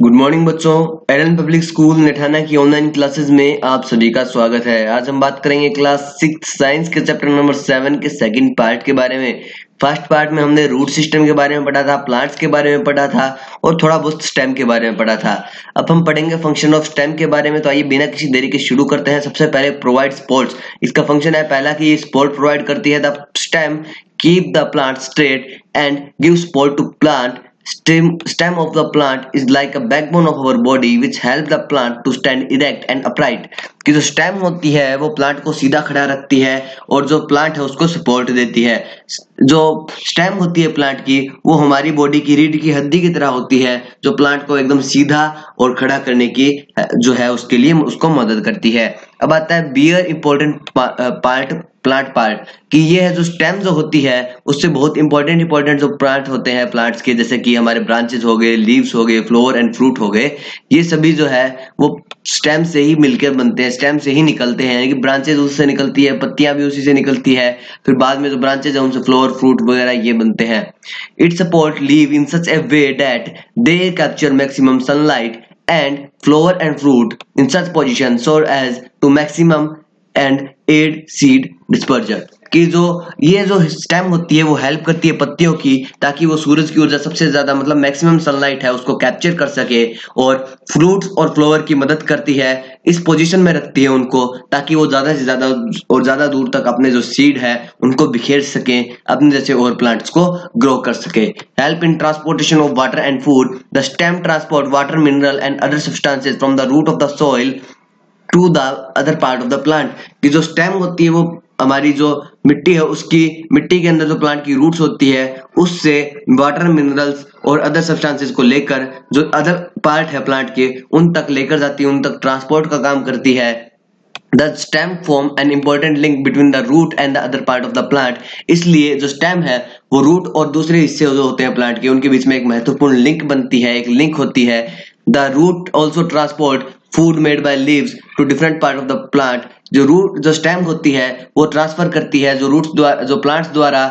Good morning बच्चों। एरन public school नेठाना की online classes में आप सभी का स्वागत है। आज हम बात करेंगे क्लास 6 साइंस के चैप्टर नंबर 7 के सेकंड पार्ट के बारे में। फर्स्ट पार्ट में हमने रूट सिस्टम के बारे में पढ़ा था, प्लांट्स के बारे में पढ़ा था और थोड़ा बहुत स्टेम के बारे में पढ़ा था। अब हम पढ़ेंगे फंक्शन ऑफ स्टेम के बारे में। तो आइए बिना किसी देरी के शुरू करते हैं। सबसे पहले प्रोवाइड सपोर्ट्स। इसका फंक्शन है पहला कि सपोर्ट प्रोवाइड करती है। The stem keep the plant straight and give support to plant. Stem of the plant is like a backbone of our body which help the plant to stand erect and upright। कि जो stem होती है वो plant को सीधा खड़ा रखती है और जो प्लांट है उसको सपोर्ट देती है। जो स्टेम होती है प्लांट की वो हमारी बॉडी की रीढ़ की हड्डी की तरह होती है, जो प्लांट को एकदम सीधा और खड़ा करने की जो है उसके लिए उसको मदद करती है। अब आता है bear important part, plant part, कि ये है जो स्टेम जो होती है उससे बहुत इंपॉर्टेंट जो प्लांट होते हैं प्लांट्स के, जैसे कि हमारे ब्रांचेस हो गए, लीव्स हो गए, फ्लोर एंड फ्रूट हो गए, ये सभी जो है वो स्टेम से ही मिलकर बनते हैं, स्टेम से ही निकलते हैं। कि ब्रांचेस उससे निकलती है, पत्तियां भी उसी से निकलती है, फिर बाद में जो ब्रांचेस है उनसे फ्लोर, फ्रूट वगैरह ये बनते हैं। It support leave in such A way that they capture maximum sunlight and flower and fruit in such position so as to maximum and aid seed dispersion। कि जो ये जो स्टेम होती है वो हेल्प करती है पत्तियों की, ताकि वो सूरज की ऊर्जा सबसे ज्यादा मतलब मैक्सिमम सनलाइट है उसको कैप्चर कर सके, और फ्रूट्स और फ्लावर की मदद करती है, इस पोजीशन में रखती है उनको ताकि वो ज्यादा से ज्यादा और ज्यादा दूर तक अपने जो सीड है उनको बिखेर सके, अपने जैसे और प्लांट्स को ग्रो कर सके। Help in transportation of water and food. The stem transport water, mineral and other substances from the root of the soil to the other part of the plant. कि जो स्टेम होती है वो हमारी जो मिट्टी है उसकी, मिट्टी के अंदर जो प्लांट की रूट्स होती है उससे वाटर, मिनरल्स और अदर सब्सटेंसेस को लेकर जो अदर पार्ट है प्लांट के उन तक लेकर जाती है, उन तक ट्रांसपोर्ट का काम करती है। The stem form an important link between the root and the other part of the plant। इसलिए जो स्टेम है वो रूट और दूसरे हिस्से जो होते हैं प्लांट के उनके बीच में एक महत्वपूर्ण लिंक बनती है, एक लिंक होती है। The root also transport food made by leaves to different part of the plant। जो रूट, जो स्टेम होती है वो ट्रांसफर करती है जो रूट्स द्वारा, जो प्लांट्स द्वारा,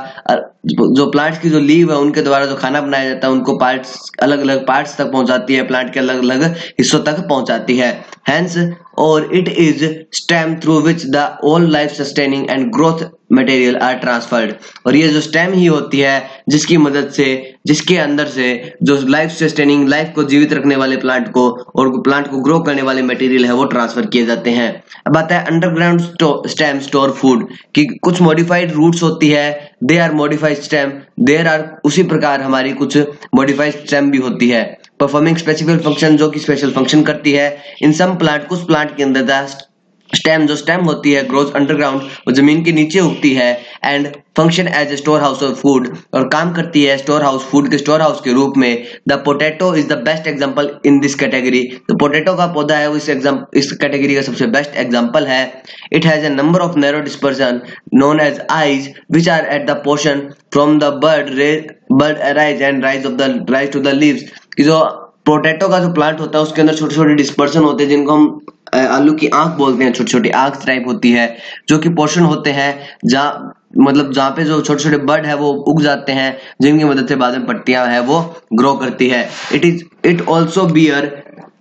जो प्लांट्स की जो लीव है उनके द्वारा जो खाना बनाया जाता है उनको पार्ट्स, अलग अलग पार्ट्स तक पहुंचाती है, प्लांट के अलग अलग हिस्सों तक पहुंचाती है। Hence और it is stem through which the all life sustaining and growth material are transferred. और ये जो स्टेम ही होती है जिसकी मदद से, जिसके अंदर से जो लाइफ सस्टेनिंग, लाइफ को जीवित रखने वाले प्लांट को और प्लांट को ग्रो करने वाले मटेरियल है वो ट्रांसफर किए जाते हैं। अब आता है अंडरग्राउंड स्टेम स्टोर फूड। कि कुछ मॉडिफाइड रूट्स होती है, they are modified stem, there are, उसी प्रकार हमारी कुछ मॉडिफाइड स्टेम भी होती है परफॉर्मिंग स्पेसिफिक फंक्शन, जो कि स्पेशल फंक्शन करती है। इन सम प्लांट, कुछ प्लांट के अंदर स्टेम, जो स्टेम होती है ग्रोज अंडरग्राउंड, वो जमीन के नीचे उगती है, and function as a store house of food, और काम करती है स्टोर हाउस, फूड के स्टोर हाउस के रूप में। The potato is the best example in this category. तो पोटैटो का पौधा है वो इस कैटेगरी का सबसे बेस्ट एग्जांपल है। It has a number of narrow dispersion known as eyes which are at the portion from the bird arise and rise to the leaves. कि जो पोटैटो का जो प्लांट होता है उसके अंदर छोटे छोटे डिस्पर्सन होते हैं जिनको हम आलू की आंख बोलते हैं, छोटी छोटी आंख टाइप होती है, जो कि पोर्शन होते हैं जहाँ, मतलब जहाँ पे जो छोटे छोटे बर्ड है वो उग जाते हैं, जिनकी मदद से बाद में पत्तियां है वो ग्रो करती है। It also bear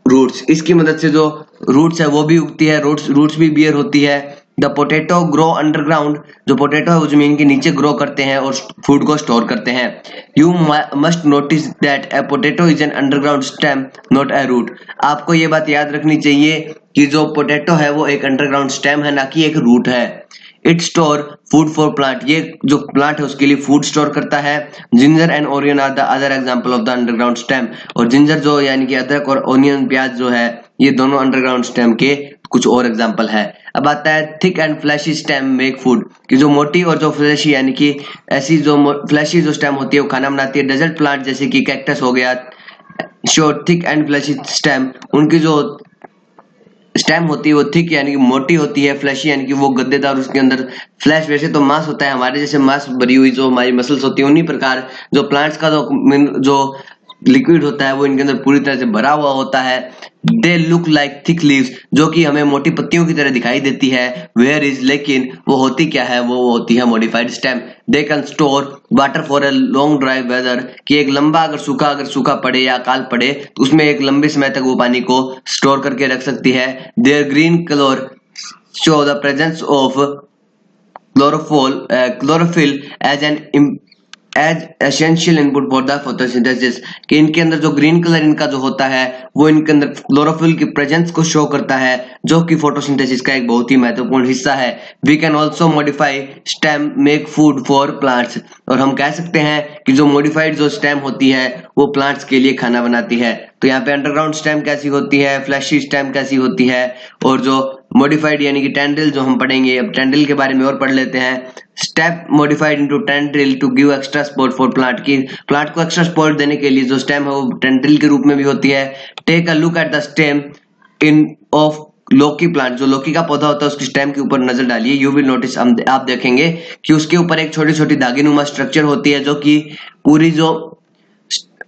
roots. इसकी मदद से जो रूट्स है वो भी उगती है, रूट्स भी बियर होती है। The potato grow underground. जो पोटैटो है वो जमीन के नीचे ग्रो करते हैं और फूड को स्टोर करते हैं। You must notice that a potato is an underground stem not a root. आपको ये बात याद रखनी चाहिए कि जो पोटैटो है वो एक अंडरग्राउंड स्टेम है, ना कि एक रूट है। It store food for plant. ये जो प्लांट है उसके लिए फूड स्टोर करता है। Ginger and onion are the other example of the underground stem. और जिंजर जो यानी कि अदरक और ओनियन, प्याज जो है, ये दोनों अंडरग्राउंड स्टेम के कुछ और एग्जांपल है। अब आता है thick and fleshy stem make food. कि जो मोटी और जो फ्लैशी यानी कि ऐसी जो फ्लैशी जो स्टेम होती है वो खाना बनाती है। डेजर्ट प्लांट जैसे कि कैक्टस हो गया, short thick and fleshy stem, उनकी जो स्टेम होती है वो थिक यानी कि मोटी होती है, फ्लैशी यानी कि वो गद्देदार, उसके अंदर फ्लैश, वैसे तो मांस होता है हमारे जैसे मांस भरी हुई जो हमारी मसल्स होती है, उन्हीं प्रकार जो प्लांट्स का जो लिक्विड होता है वो इनके अंदर पूरी तरह से भरा हुआ होता है। They look like thick leaves, जो कि हमें मोटी पत्तियों की तरह दिखाई देती है। वेयर इज, लेकिन वो होती क्या है, वो होती है modified stem. They can store water for a long dry weather, कि एक लंबा अगर सूखा पड़े या अकाल पड़े तो उसमें एक लंबे समय तक वो पानी को स्टोर करके रख सकती है। Their green colour show the presence of chlorophyll as essential input for the photosynthesis, कि इनके अंदर जो ग्रीन कलर इनका जो होता है वो इनके अंदर क्लोरोफिल की प्रेजेंस को शो करता है, जो कि फोटोसिंथेसिस का एक बहुत ही महत्वपूर्ण हिस्सा है। We can also modify stem make food for plants, और हम कह सकते हैं कि जो मॉडिफाइड जो स्टेम होती है वो प्लांट्स के लिए खाना बनाती है। तो यहाँ पे अंडरग्राउंड स्टेम कैसी होती है, फ्लैशी स्टेम कैसी होती है, और जो मॉडिफाइड यानी कि टेंड्रिल जो हम पढ़ेंगे, अब टेंड्रिल के बारे में और पढ़ लेते हैं। Step modified into tendril to give extra support for plant, की प्लांट को एक्स्ट्रा सपोर्ट देने के लिए जो स्टेम है वो टेंड्रिल के रूप में भी होती है। Take a look at the stem in of lauki plant, जो लौकी का पौधा होता है उसकी स्टेम के ऊपर नजर डालिए। यू विल नोटिस, आप देखेंगे कि उसके ऊपर एक छोटी छोटी धागेनुमा स्ट्रक्चर होती है, जो कि पूरी जो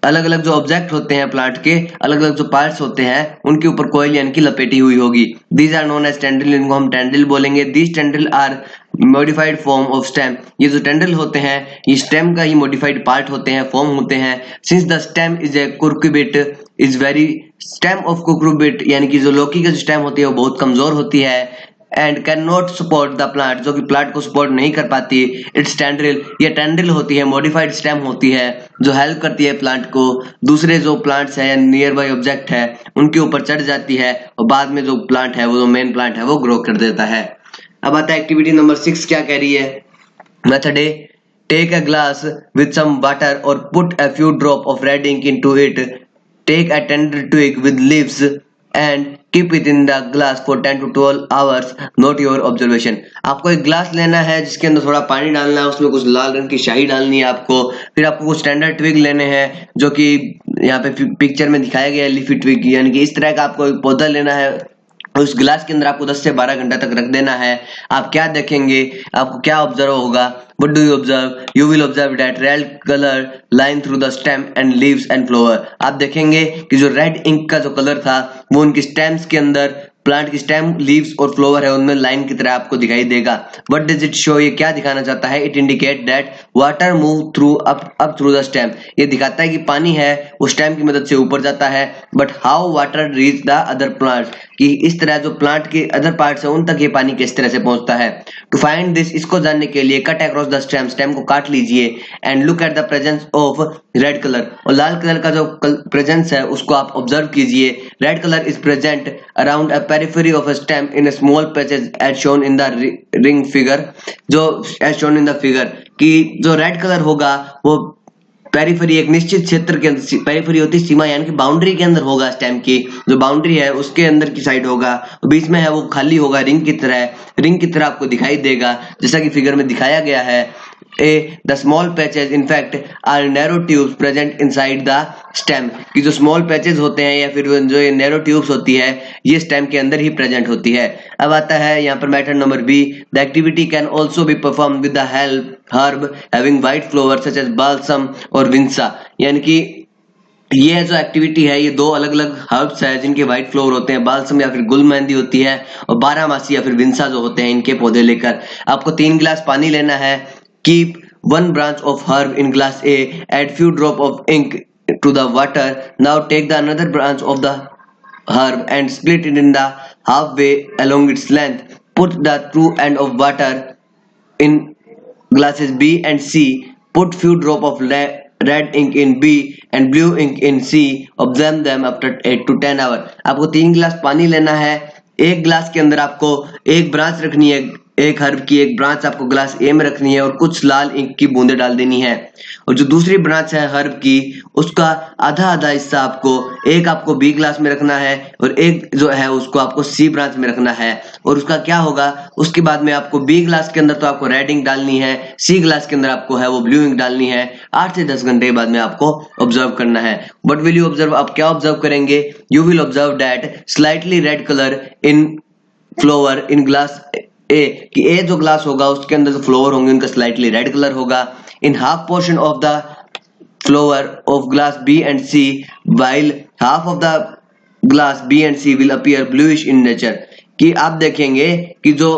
अलग अलग जो ऑब्जेक्ट होते हैं प्लांट के, अलग अलग जो पार्ट्स होते हैं उनके ऊपर कोयल यानी कि लपेटी हुई होगी। These are known as tendril, इनको हम टेंड्रिल बोलेंगे। These tendril are modified form of stem, ये जो टेंड्रिल होते हैं ये स्टेम का ही मॉडिफाइड पार्ट होते हैं, फॉर्म होते हैं। Since the stem is a cucurbit is very, stem of cucurbit यानी कि जो लौकी की जो स्टेम होती है वो बहुत कमजोर होती है। And can not support the plant, जो कि प्लांट को सपोर्ट नहीं कर पाती। इट्स टेंड्रिल, ये टेंड्रिल होती है, मॉडिफाइड स्टेम होती है जो हेल्प करती है प्लांट को दूसरे जो प्लांट्स है या नियर बाई ऑब्जेक्ट है उनके ऊपर चढ़ जाती है, और बाद में जो प्लांट है वो जो मेन प्लांट है वो ग्रो कर देता है। अब आता है एक्टिविटी नंबर 6, क्या कह रही है। Method A, take a glass with some water और put a few drop of red ink into it. Take a tender twig with leaves and keep it in the glass for 10 to 12 hours, note your observation. आपको एक glass लेना है जिसके अंदर थोड़ा पानी डालना है, उसमें कुछ लाल रंग की शाही डालनी है आपको, फिर आपको कुछ स्टैंडर्ड ट्विग लेने हैं जो कि यहाँ पे पिक्चर में दिखाया गया है, लीफी ट्विग, यानी कि इस तरह का आपको एक पौधा लेना है। उस ग्लास के अंदर आपको 10 से 12 घंटा तक रख देना है। आप क्या देखेंगे, आपको क्या ऑब्जर्व होगा, what do you observe? You will observe that red color line through the stem and leaves and flower. आप देखेंगे कि जो रेड इंक का जो कलर था वो उनकी स्टेम्स के अंदर, प्लांट की स्टेम, लीव्स और फ्लावर है उनमें लाइन की तरह आपको दिखाई देगा। व्हाट डज इट शो, ये क्या दिखाना चाहता है। It indicate that water move through up through the stem, ये दिखाता है कि पानी है वो स्टेम की मदद से ऊपर जाता है। But how water reach the other plants, कि इस तरह जो प्लांट के अदर पार्ट्स है उन तक ये पानी किस तरह से पहुंचता है। टू फाइंड दिस, इसको जानने के लिए cut across the stem, stem को काट लीजिए and look at the presence of red colour, और लाल कलर का जो प्रेजेंस है उसको आप ऑब्जर्व कीजिए। Red colour is present around a periphery of a stem in a small patches as shown in the ring figure, जो as shown in the figure, कि जो रेड कलर होगा वो पेरिफेरी, एक निश्चित क्षेत्र के अंदर, पेरिफेरी होती सीमा यानी कि बाउंड्री के अंदर होगा, स्टेम की जो बाउंड्री है उसके अंदर की साइड होगा, बीच में है वो खाली होगा, रिंग की तरह आपको दिखाई देगा जैसा कि फिगर में दिखाया गया है। The small patches in fact are narrow tubes present inside the stem, कि जो small patches होते हैं या फिर जो ये narrow tubes होती है ये stem के अंदर ही present होती है। अब आता है यहाँ पर method number B, the activity can also be performed with the herb having white flowers such as balsam और vinsa, यानी कि ये जो एक्टिविटी है ये दो अलग अलग हर्ब्स है जिनके व्हाइट फ्लोर होते हैं, बालसम या फिर गुल मेहंदी होती है, और बारहमासी या फिर विंसा जो होते हैं इनके पौधे लेकर आपको 3 गिलास पानी लेना है। Keep 1 branch of herb in glass A, add few drop of ink to the water. Now take the another branch of the herb and split it in the halfway along its length. Put the true end of water in glasses B and C. Put few drop of red ink in B and blue ink in C. Observe them after 8 to 10 hours. आपको 3 गिलास पानी लेना है, एक गिलास के अंदर आपको एक ब्रांच रखनी है, एक हर्ब की एक ब्रांच आपको ग्लास ए में रखनी है और कुछ लाल इंक की बूंदे डाल देनी है, और जो दूसरी ब्रांच है हर्ब की उसका आधा हिस्सा आपको बी ग्लास में रखना है और एक जो है उसको आपको सी ब्रांच में रखना है। और उसका क्या होगा, उसके बाद में आपको बी ग्लास के अंदर तो आपको रेड इंक डालनी है, सी ग्लास के अंदर आपको है वो ब्लू इंक डालनी है। 8 से 10 घंटे बाद में आपको ऑब्जर्व करना है। व्हाट विल यू ऑब्जर्व, आप क्या ऑब्जर्व करेंगे। You will observe that slightly red colour in flower in glass ए, कि ए जो ग्लास होगा उसके अंदर जो फ्लोवर होंगे उनका स्लाइटली रेड कलर होगा। In half portion of the flower of glass B and C, while half of the glass B and C will appear bluish in nature। कि आप देखेंगे कि जो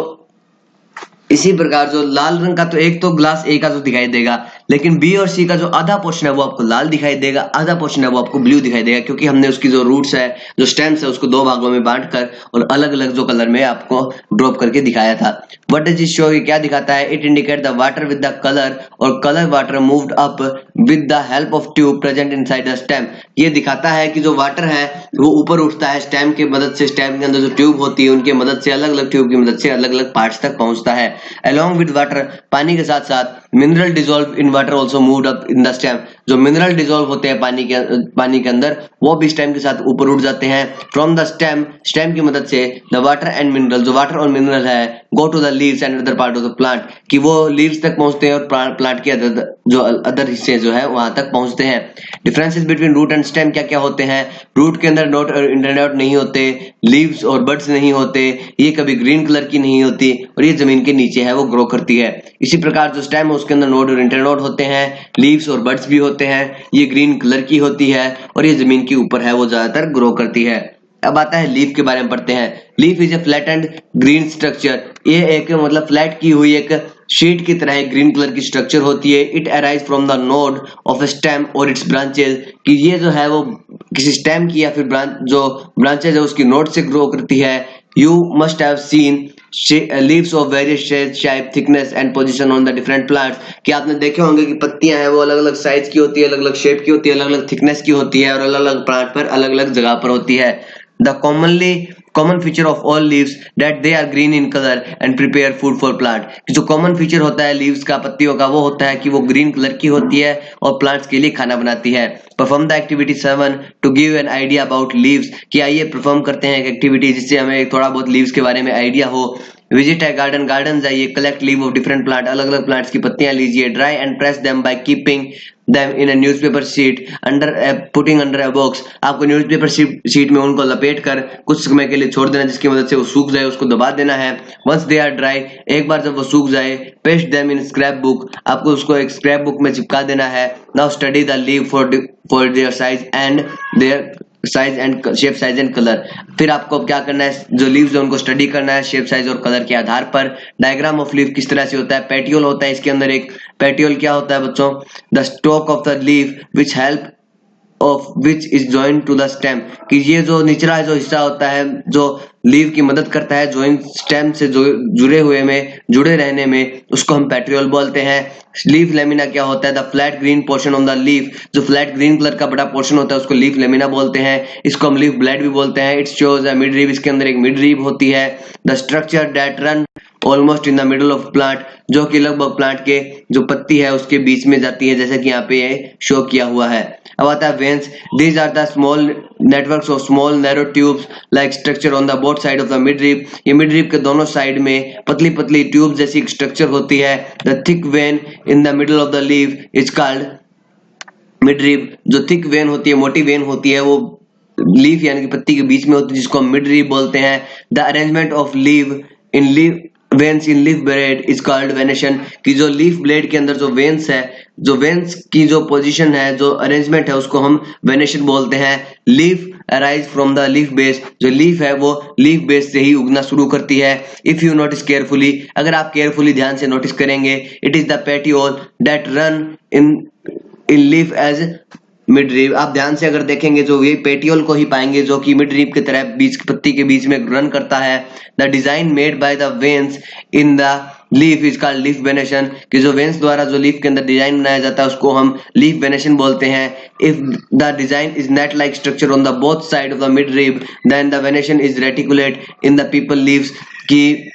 इसी प्रकार जो लाल रंग का तो एक तो ग्लास ए का तो दिखाई देगा, लेकिन बी और सी का जो आधा पोर्शन है वो आपको लाल दिखाई देगा, आधा पोर्शन है वो आपको ब्लू दिखाई देगा, क्योंकि हमने उसकी जो रूट्स है, जो स्टेम्स है, उसको दो भागों में बांटकर और अलग अलग जो कलर में आपको ड्रॉप करके दिखाया था। व्हाट डज इट शो, ये क्या दिखाता है? It indicate the water with the colour और colour water moved up with the help of tube present inside the stem. ये दिखाता है कि जो वाटर है वो ऊपर उठता है स्टेम की मदद से, स्टेम के अंदर जो ट्यूब होती है उनकी मदद से, अलग अलग ट्यूब की मदद से अलग अलग पार्ट्स तक पहुंचता है। Along with water, पानी के साथ साथ mineral dissolve in water also moved up in the stem. जो मिनरल डिजोल्व होते हैं पानी के अंदर वो भी स्टेम के साथ ऊपर उठ जाते हैं। फ्रॉम द स्टेम, स्टेम की मदद से द वाटर एंड मिनरल, जो वाटर और मिनरल है, go to the leaves and other part of the plant, कि वो लीव्स तक पहुंचते हैं और प्लांट के अदर हिस्से जो है वहां तक पहुंचते हैं। Differences between root and stem क्या क्या होते हैं? रूट के अंदर नोट और इंटरनोट नहीं होते, लीव्स और बड्स नहीं होते, ये कभी ग्रीन कलर की नहीं होती और ये जमीन के नीचे है वो ग्रो करती है। इसी प्रकार जो स्टेम है उसके अंदर नोड और इंटरनोड होते हैं, लीव्स और बड्स भी होते हैं, ये ग्रीन कलर की होती है और ये जमीन के ऊपर है वो ज्यादातर ग्रो करती है। अब आता है लीफ के बारे में पढ़ते हैं। Leaf is a flattened green structure, ये एक मतलब फ्लैट की हुई एक शीट की तरह एक ग्रीन कलर की स्ट्रक्चर होती है। It arise from the node of A stem और इट्स ब्रांचेज, कि ये जो है वो किसी स्टेम की या फिर जो ब्रांचेज है उसकी नोड से ग्रो करती है। You must have seen leaves of various shape, thickness and position on the different plants, कि आपने देखे होंगे कि पत्तियां हैं वो अलग अलग साइज की होती है, अलग अलग शेप की होती है, अलग अलग थिकनेस की होती है और अलग अलग प्लांट पर अलग अलग जगह पर होती है। The common feature of all leaves that they are green in color and prepare food for plant, कि जो कॉमन फीचर होता है लीव्स का, पत्तियों का, वो होता है कि वो ग्रीन कलर की होती है और प्लांट्स के लिए खाना बनाती है। Perform the activity 7 to give an idea about leaves, कि आइए परफॉर्म करते हैं एक एक्टिविटी जिससे हमें थोड़ा बहुत लीव्स के बारे में आइडिया हो। विजिट है गार्डन, गार्डन जाइए, collect leave of different plant, अलग अलग प्लांट्स की पत्तियां लीजिए, dry and press them by keeping them in a newspaper sheet putting under a box, आपको न्यूज़पेपर शीट में उनको लपेट कर कुछ समय के लिए छोड़ देना जिसकी मदद से वो सूख जाए, उसको दबा देना है। once they are dry, एक बार जब वो सूख जाए, paste them in scrap book, आपको उसको एक स्क्रैप बुक में चिपका देना है। now study the leaf for their size and their size and shape, size and colour, फिर आपको क्या करना है, जो लीव्स है उनको स्टडी करना है शेप, साइज और कलर के आधार पर। डायग्राम ऑफ लीफ किस तरह से होता है? पेटियोल होता है इसके अंदर एक, पेटियोल क्या होता है बच्चों? The stalk of the leaf which help of which is joint to the stem, कि ये जो निचला जो हिस्सा होता है जो लीव की मदद करता है जॉइंट स्टेम से जो जुड़े रहने में, उसको हम पेट्रियोल बोलते हैं। लीफ लेमिना क्या होता है? The flat green portion on the leaf, जो फ्लैट ग्रीन कलर का बड़ा पोर्शन होता है उसको लीफ लेमिना बोलते हैं। इसको हम लीफ ब्लेड भी बोलते हैं। इट शोज अ मिड रीब, इसके अंदर एक मिड रीब होती है। The structure that run almost in the middle of plant, जो कि लगभग प्लांट के जो पत्ती है उसके बीच में जाती है, जैसे कि यहाँ पे ये शो किया हुआ है। अब आता है veins, these are the small networks of small narrow tubes like structure on the both side of the mid rib, ये मिड रीब के दोनों साइड में पतली पतली ट्यूब जैसी स्ट्रक्चर होती है। The thick when in the middle of the leaf is called mid रीब, जो थिक वेन होती है, मोटी वेन होती है, वो लीफ यानी कि पत्ती के बीच में होती है, जिसको हम मिड रीब बोलते हैं। The arrangement of leave in leaf veins in leaf blade is called venation, की जो लीफ ब्लेड के अंदर जो वेन्स है, जो वेन्स की जो पोजीशन है, जो अरेंजमेंट है, उसको हम वेनेशन बोलते हैं। Leaf arise from the leaf base, जो लीफ है वो लीफ बेस से ही उगना शुरू करती है। इफ यू नोटिस केयरफुली, अगर आप केयरफुली ध्यान से नोटिस करेंगे, it is the petiole that run in leaf as mid rib, आप ध्यान से अगर देखेंगे जो ये पेटियोल को ही पाएंगे जो कि मिड रीब की तरह बीच पत्ती के बीच में रन करता है। The design made by the veins in the leaf is called leaf venation, कि जो वेन्स द्वारा जो लीफ के अंदर डिजाइन बनाया जाता है उसको हम लीफ वेनेशन बोलते हैं। If the design is net like structure on the both side of the mid rib then the venation is reticulate in the peepal leaves, की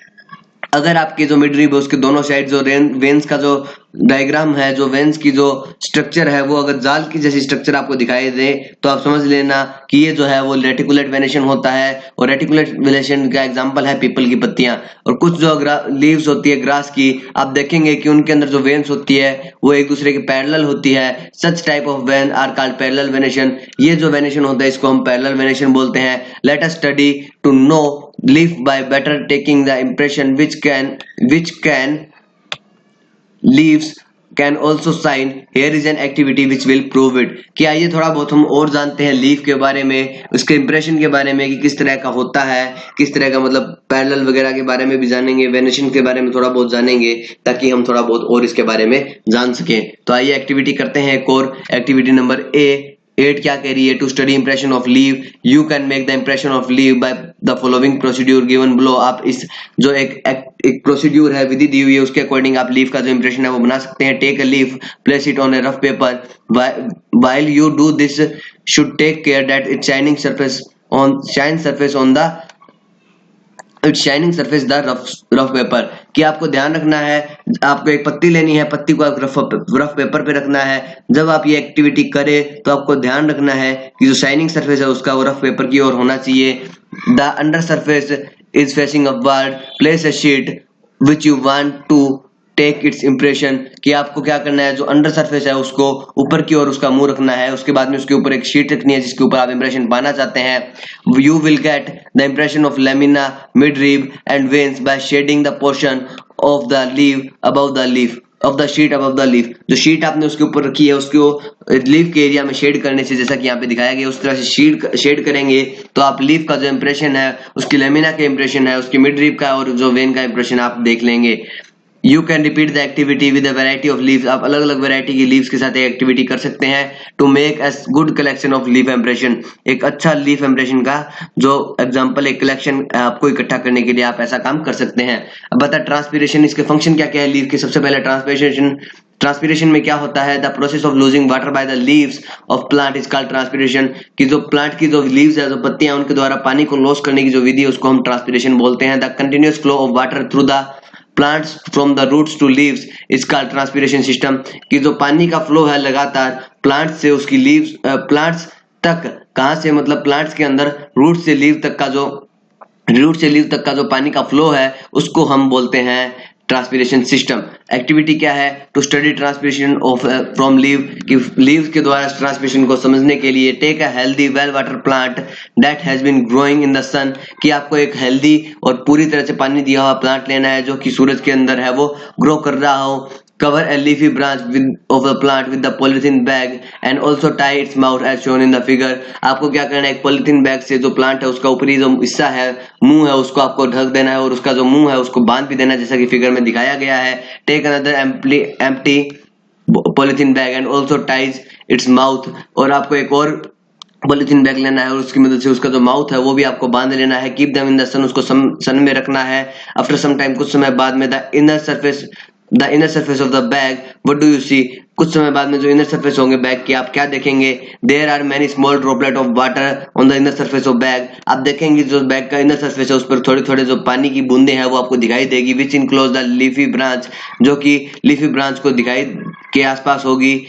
अगर आपके जो मिड रीब है उसके दोनों साइड जो वेन्स का जो डायग्राम है, जो वेन्स की जो स्ट्रक्चर है, वो अगर जाल की जैसी स्ट्रक्चर आपको दिखाई दे तो आप समझ लेना कि ये जो है वो रेटिकुलेट वेनेशन होता है। और रेटिकुलेट वेनेशन का एग्जांपल है पीपल की पत्तियां। और कुछ जो लीव्स होती है ग्रास की, आप देखेंगे कि उनके अंदर जो वेन्स होती है वो एक दूसरे के पैरेलल होती है। Such type of vein are called parallel venation, ये जो वेनेशन होता है इसको हम पैरेलल वेनेशन बोलते हैं। Let us study to know leaf by better taking the impression which can leaves can also sign, here is an activity which will prove it. कि आइए थोड़ा बहुत हम और जानते हैं लीफ के बारे में, उसके इंप्रेशन के बारे में कि किस तरह का होता है, किस तरह का मतलब पैरेलल वगैरह के बारे में भी जानेंगे, वेनेशन के बारे में थोड़ा बहुत जानेंगे ताकि हम थोड़ा बहुत और इसके बारे में जान सकें। तो आइए एक्टिविटी करते हैं एक और। एक्टिविटी नंबर 8 क्या कह रही है? To study impression of leave you can make the impression of leave by the following procedure given below. आप इस जो एक प्रोसीड्यूर है, विधि दी हुई है, उसके अकॉर्डिंग आप लीफ का जो इंप्रेशन है वो बना सकते हैं। Take a leaf, place it on a rough paper, while you do this should take care that its shining surface the rough paper. कि आपको ध्यान रखना है, आपको एक पत्ती लेनी है, पत्ती को रफ पेपर पे रखना है। जब आप ये एक्टिविटी करें तो आपको ध्यान रखना है कि जो शाइनिंग सरफेस है उसका वो रफ पेपर की ओर होना चाहिए। The under surface is facing upward, place a sheet which you want to take its impression. कि आपको क्या करना है, जो अंडर सरफेस है उसको ऊपर की ओर उसका मुंह रखना है, उसके बाद में उसके ऊपर एक शीट रखनी है जिसके ऊपर आप इंप्रेशन पाना चाहते हैं। You will get the impression of lamina, mid rib and veins by shading the portion of the leaf above the leaf of the sheet above the leaf. जो शीट आपने उसके ऊपर रखी है उसको लीफ के एरिया में शेड करने से, जैसा कि यहाँ पे दिखाया गया उस तरह से शेड करेंगे तो आप लीफ का जो इंप्रेशन है, उसकी लेमिना के इंप्रेशन है, उसकी मिड रिब का और जो वेन का इंप्रेशन आप देख लेंगे। You can repeat the activity with a variety of leaves. आप अलग अलग वैरायटी की लीव्स के साथ एक्टिविटी कर सकते हैं। To make a good collection of leaf impression, एक अच्छा लीफ इंप्रेशन का जो एग्जांपल, एक कलेक्शन आपको इकट्ठा करने के लिए आप ऐसा काम कर सकते हैं। अब बता ट्रांसपीरेशन, इसके फंक्शन क्या क्या है लीफ के। सबसे पहले ट्रांसपीरेशन में क्या होता है? The process of losing water bye the leaves of plant is called transpiration. कि जो प्लांट की जो लीव्स है, जो पत्तियां, उनके द्वारा पानी को लॉस करने की जो विधि है उसको हम ट्रांसपीरेशन बोलते हैं। The continuous flow of water through the plants from the roots to leaves is called transpiration system. कि जो पानी का फ्लो है लगातार प्लांट से उसकी लीव्स, प्लांट्स तक, कहां से मतलब प्लांट्स के अंदर रूट से लीव तक का जो पानी का फ्लो है उसको हम बोलते हैं ट्रांसपीरेशन सिस्टम। एक्टिविटी क्या है? To study transpiration of from leave. कि लीव के द्वारा ट्रांसपीरेशन को समझने के लिए take a healthy well water plant that has been growing in the sun. कि आपको एक हेल्दी और पूरी तरह से पानी दिया हुआ प्लांट लेना है जो कि सूरज के अंदर है, वो ग्रो कर रहा हो। Cover a leafy branch of the plant with the polythene bag and also tie its mouth as shown in the figure। आपको क्या करना है, एक पॉलिथीन बैग से जो प्लांट है उसका ऊपरी जो हिस्सा है, मुंह है, उसको आपको ढक देना है और उसका जो मुंह है उसको बांध भी देना है जैसा कि फिगर में दिखाया गया है। Take another empty polythene bag and also ties its mouth। और आपको एक और पॉलिथीन बैग लेना है और उसकी मदद से उसका जो माउथ है वो भी आपको बांध लेना है। कीप देम इन द सन, उसको सन में रखना है। आफ्टर सम टाइम, कुछ समय बाद में, the inner surface of the bag what do you see. कुछ समय बाद में जो इनर सरफेस होंगे बैग के, आप क्या देखेंगे? There are many small droplet of water on the inner surface of bag. आप देखेंगे जो बैग का इनर सरफेस है उस पर थोड़े थोड़े जो पानी की बूंदे हैं वो आपको दिखाई देगी। विच इनक्लोज द लीफी ब्रांच, जो कि लीफी ब्रांच को दिखाई के आसपास होगी,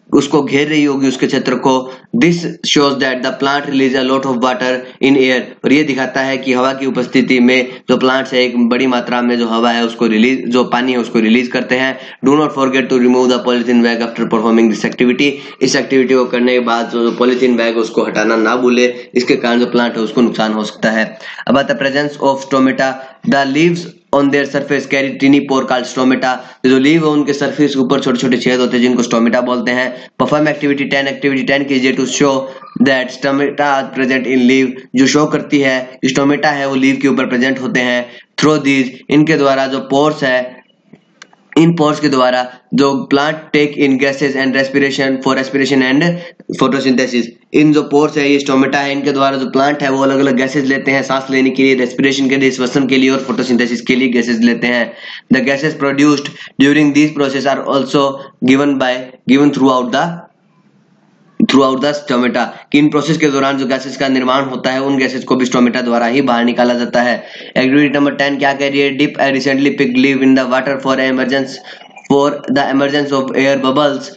उसको घेर रही होगी, उसके क्षेत्र को। This shows that the plant release a lot of water in air. और ये दिखाता है कि हवा की उपस्थिति में जो प्लांट्स है एक बड़ी मात्रा में जो हवा है उसको रिलीज, जो पानी है उसको रिलीज करते हैं। Do not forget to remove the polythene bag after performing this activity. इस एक्टिविटी को करने के बाद जो पॉलिथीन बैग उसको हटाना ना भूले, इसके कारण जो प्लांट है उसको नुकसान हो सकता है। अब the presence of stomata, the leaves on their surface carry tiny pore called stomata। जो लीव है उनके सरफेस के ऊपर छोटे छोटे छेद होते हैं जिनको स्टोमेटा बोलते हैं। परफॉर्म एक्टिविटी 10 कीजिए to show that stomata are present in leave. जो शो करती है कि स्टोमेटा है वो लीव के ऊपर प्रेजेंट होते हैं। थ्रो दीज, इनके द्वारा जो पोर्स है, इन पोर्स के द्वारा जो plant take in gases and respiration for respiration and photosynthesis. इन जो पोर्स है, ये स्टोमेटा है, इनके द्वारा जो प्लांट है वो अलग अलग गैसेस लेते हैं सांस लेने के लिए, रेस्पिरेशन के लिए, श्वसन के लिए और फोटोसिंथेसिस के लिए गैसेस लेते हैं। The gases produced during this process are also given through out the stomata. कि इन प्रोसेस के दौरान जो गैसेस का निर्माण होता है उन गैसेस को भी स्टोमेटा द्वारा ही बाहर निकाला जाता है। एक्टिविटी नंबर 10 क्या कह रही है? Dip a recently picked leave in the water for the emergence of air bubbles।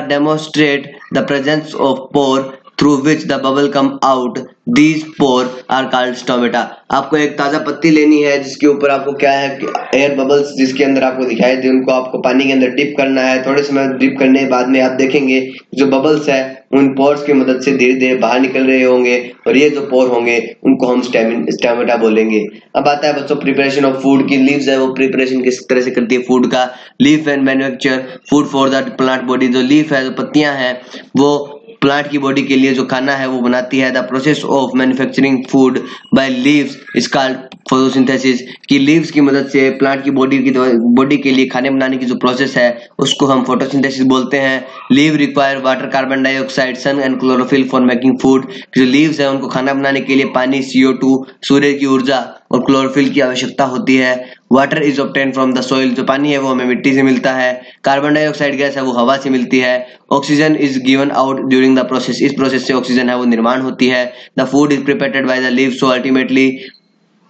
Demonstrate the presence of pore through which the bubble come out। These pore are called stomata। आपको एक ताजा पत्ती लेनी है जिसके ऊपर आपको क्या है एयर बबल्स जिसके अंदर आपको दिखाई दे, उनको आपको पानी के अंदर डिप करना है। थोड़े समय डिप करने के बाद में आप देखेंगे जो बबल्स है उन पोर्स की मदद से धीरे धीरे बाहर निकल रहे होंगे और ये जो पोर होंगे उनको हम स्टोमेटा बोलेंगे। अब आता है बच्चों प्रिपरेशन ऑफ फूड की। लीव्स है वो प्रिपरेशन किस तरह से करती है फूड का। Leaf and manufacture food for the plant body. जो लीफ है जो पत्तियां हैं वो प्लांट की बॉडी के लिए जो खाना है वो बनाती है। The process of manufacturing food by leaves is called photosynthesis. की लीव्स की मदद से प्लांट की बॉडी के लिए खाने बनाने की जो प्रोसेस है उसको हम फोटोसिंथेसिस बोलते हैं। Leave require water, carbon dioxide, sun and chlorophyll for making food. जो लीव्स है उनको खाना बनाने के लिए पानी, CO2, सूर्य की ऊर्जा और क्लोरोफिल की आवश्यकता होती है। Water is obtain from the soil. जो पानी है वो हमें मिट्टी से मिलता है। कार्बन डाइऑक्साइड गैस है वो हवा से मिलती है। Oxygen is given out during the process. इस प्रोसेस से ऑक्सीजन है वो निर्माण होती है। The food is prepared by the leaves so ultimately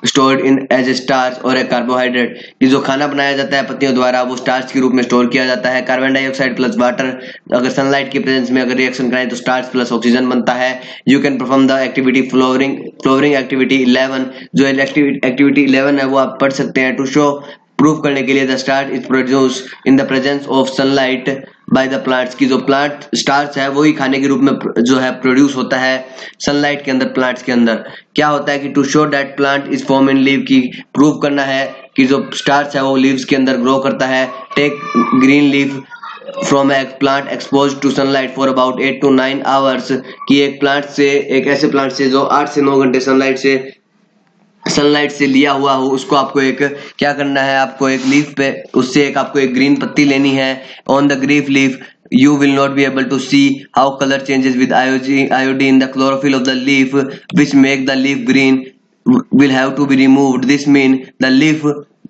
stored in as a starch और ए कार्बोहाइड्रेट। ये जो खाना बनाया जाता है पत्तियों द्वारा वो स्टार्च के रूप में स्टोर किया जाता है। कार्बन डाइऑक्साइड प्लस वाटर अगर सनलाइट की प्रेजेंस में अगर रिएक्शन कराएं तो स्टार्च प्लस ऑक्सीजन बनता है। You can perform the activity flowering activity 11। जो एक्टिविटी 11 है वो आप पढ़ सकते हैं। टू शो प्रूफ करने के लिए the starch is produce in the presence of sunlight by the plants. की जो प्लांट स्टार्च है वही खाने के रूप में जो है प्रोड्यूस होता है सनलाइट के अंदर, प्लांट्स के अंदर। क्या होता है कि to show that plant is form in leave, की प्रूव करना है कि जो स्टार्च है वो लीव्स के अंदर ग्रो करता है। Take green leaf from a plant expose to sunlight for about 8 to 9 hours। कि एक प्लांट से, एक ऐसे प्लांट से जो 8 से 9 घंटे सनलाइट से लिया हुआ हो उसको आपको एक क्या करना है, आपको एक लीफ पे उससे एक आपको एक ग्रीन पत्ती लेनी है। On the green leaf you will not be able to see how color changes with iodine. The chlorophyll of the leaf which make the leaf green will have to be removed. This means the leaf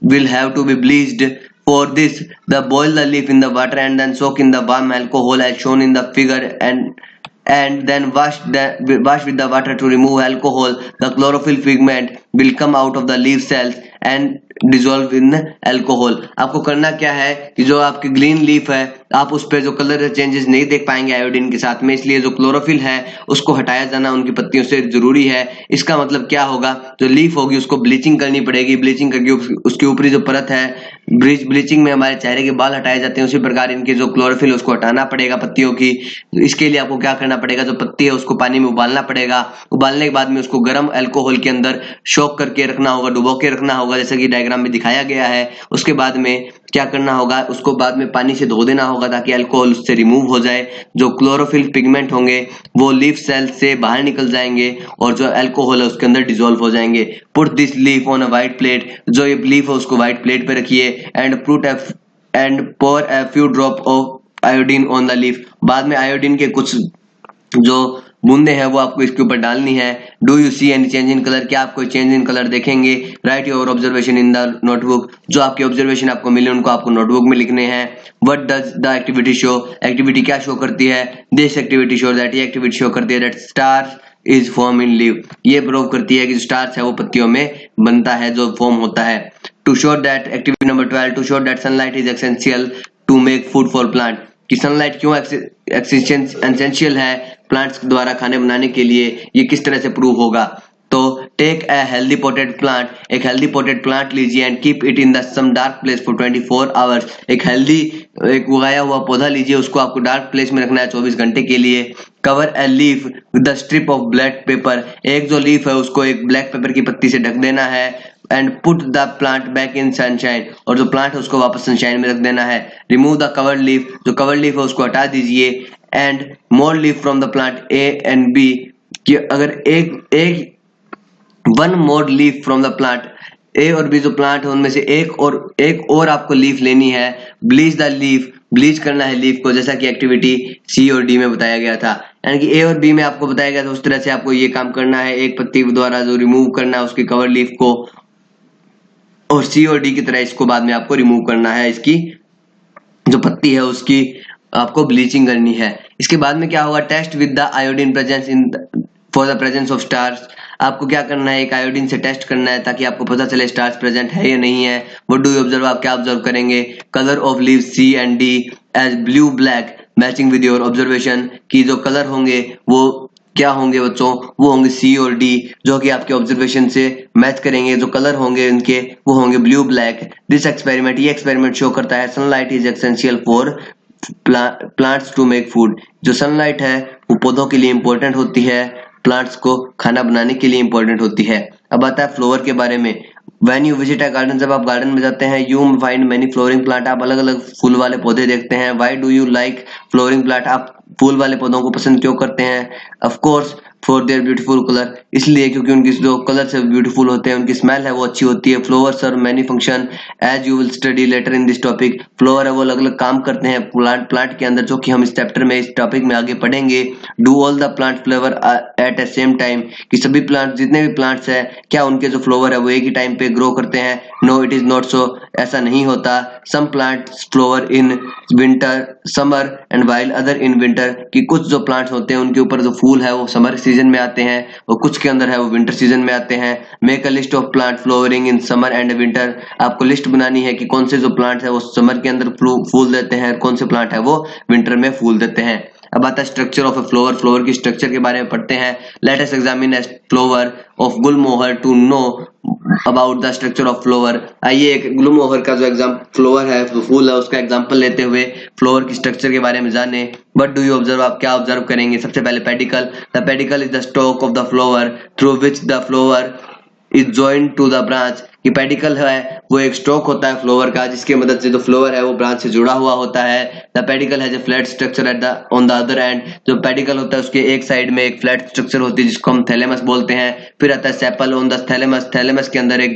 will have to be bleached. For this, boil the leaf in the water and then soak in the warm alcohol as shown in the figure, and then wash with the water to remove alcohol. The chlorophyll pigment will come out of the leaf cells and dissolve in alcohol. आपको करना क्या है कि जो आपकी green leaf है आप उस पे जो कलर चेंजेस नहीं देख पाएंगे आयोडीन के साथ में, इसलिए जो क्लोरोफिल है उसको हटाया जाना उनकी पत्तियों से जरूरी है। इसका मतलब क्या होगा, जो लीफ होगी उसको ब्लीचिंग करनी पड़ेगी। ब्लीचिंग करके उसके ऊपरी जो परत है, ब्लीचिंग में हमारे चेहरे के बाल हटाए जाते हैं, उसी प्रकार इनके जो क्लोरोफिल उसको हटाना पड़ेगा पत्तियों की। इसके लिए आपको क्या करना पड़ेगा, जो पत्ती है उसको पानी में उबालना पड़ेगा। उबालने के बाद में उसको गर्म अल्कोहल के अंदर शॉक करके रखना होगा, डुबो के रखना होगा जैसा कि डायग्राम में दिखाया गया है। उसके बाद में क्या करना होगा, उसको बाद में पानी से धो देना होगा ताकि अल्कोहल उससे रिमूव हो जाए। जो क्लोरोफिल पिगमेंट होंगे वो लीफ सेल से बाहर निकल जाएंगे और जो अल्कोहल है उसके अंदर डिसॉल्व हो जाएंगे। Put this leaf on a white plate. जो ये लीफ है उसको व्हाइट प्लेट पे रखिए and pour a few drop of iodine on the leaf। बाद में आयोडीन के कुछ जो बूंदे हैं वो आपको इसके ऊपर डालनी है। Do you see any change in colour, क्या आप कोई चेंज इन कलर देखेंगे। Right your observation in the notebook. जो आपके ऑब्जर्वेशन आपको मिले उनको आपको नोटबुक में लिखने हैं। What does the activity show, activity क्या शो करती है। दिस एक्टिविटी शो दैट, ये एक्टिविटी शो करती है that star is form in leave. ये प्रूव करती है कि जो स्टार्च है वो पत्तियों में बनता है, जो फॉर्म होता है। To show that, activity number 12, to show that sunlight is essential to make food for plant. कि सनलाइट क्यों एसेंशियल है प्लांट्स द्वारा खाने बनाने के लिए, ये किस तरह से प्रूव होगा। तो take a healthy potted plant, एक हेल्दी पोटेड प्लांट लीजिए and keep it in the some dark place for 24 hours. एक उगाया हुआ पौधा लीजिए, उसको आपको डार्क प्लेस में रखना है 24 घंटे के लिए। Cover a leaf with the strip of black pepper, एक जो लीफ है उसको एक ब्लैक पेपर की पत्ती से ढक देना है। And put the plant back in sunshine, और जो प्लांट है उसको वापस सनशाइन में रख देना है। रिमूव द कवर्ड लीफ, जो कवर्ड लीफ है उसको हटा दीजिए। And more leaf from the plant A and B, कि अगर एक one more leaf from the plant A और बी जो प्लांट है उनमें से एक और आपको लीफ लेनी है। ब्लीच द लीफ, ब्लीच करना है लीफ को, जैसा कि एक्टिविटी सी और डी में बताया गया था। यानी कि ए और बी में आपको बताया गया था उस तरह से आपको ये काम करना है। एक पत्ती द्वारा जो रिमूव करना है उसकी कवर लीफ को, और सी और डी की तरह इसको बाद में आपको रिमूव करना है। इसकी जो पत्ती है उसकी आपको ब्लीचिंग करनी है। इसके बाद में क्या होगा, test with the iodine presence in for the presence of starch. आपको क्या करना है, एक आयोडीन से टेस्ट करना है ताकि आपको पता चले स्टार्स प्रेजेंट है या नहीं है। व्हाट डू यू ऑब्जर्व, आप क्या ऑब्जर्व करेंगे। Colour of leave C and D as blue black matching with your observation, की जो कलर होंगे वो क्या होंगे बच्चों, वो होंगे सी और डी, जो कि आपके ऑब्जर्वेशन से मैच करेंगे। जो कलर होंगे इनके वो होंगे ब्लू ब्लैक। दिस एक्सपेरिमेंट, ये एक्सपेरिमेंट शो करता है sunlight is essential for plants to make food. जो सनलाइट है वो पौधों के लिए इंपॉर्टेंट होती है, प्लांट्स को खाना बनाने के लिए इंपॉर्टेंट होती है। अब आता है फ्लावर के बारे में। When you visit a garden, जब आप गार्डन में जाते हैं, you find many flowering plant, आप अलग अलग फूल वाले पौधे देखते हैं। Why do you like flowering plant, आप फूल वाले पौधों को पसंद क्यों करते हैं? Of course for their beautiful color, इसलिए क्योंकि उनकी जो कलर से ब्यूटीफुल होते हैं, उनकी स्मेल है वो अच्छी होती है। फ्लावर्स और many function as you will study later in this topic, flower है वो अलग अलग काम करते हैं प्लांट के अंदर, जो कि हम इस चैप्टर में इस टॉपिक में आगे पढ़ेंगे। Do all the plant flower at a same time, कि सभी प्लांट जितने भी प्लांट्स है क्या उनके जो फ्लावर है वो एक ही टाइम पे ग्रो करते हैं? No it is not so, ऐसा नहीं होता। Some plants flower in winter summer and while other in winter, कि कुछ जो प्लांट्स होते हैं उनके ऊपर जो फूल है वो समर सीजन में आते हैं और कुछ के अंदर है वो विंटर सीजन में आते हैं। Make a list of plant flowering in summer and winter, आपको लिस्ट बनानी है कि कौन से जो प्लांट्स है वो समर के अंदर फूल देते हैं और कौन से प्लांट है वो विंटर में फूल देते हैं। अब आता है structure of a flower, flower की स्ट्रक्चर के बारे में पढ़ते हैं। Let us examine a flower of gulmohar to know about the structure of flower. आइए एक गुलमोहर का जो फ्लावर है, जो फूल है, उसका एग्जांपल लेते हुए फ्लावर की स्ट्रक्चर के बारे में जाने। व्हाट डू यू ऑब्जर्व, आप क्या ऑब्जर्व करेंगे? सबसे पहले pedicel. The pedicel is the stalk of the flower through which the flower is joined to the branch, कि पेडिकल है वो एक स्टॉक होता है फ्लावर का, जिसके मदद से जो फ्लावर है वो ब्रांच से जुड़ा हुआ होता है। The pedicle has a flat structure at the on the other and, जो पेडिकल होता है उसके एक साइड में एक फ्लैट स्ट्रक्चर होती है जिसको हम थैलेमस बोलते हैं। फिर आता है sepal on the thalamus, thalamus के अंदर एक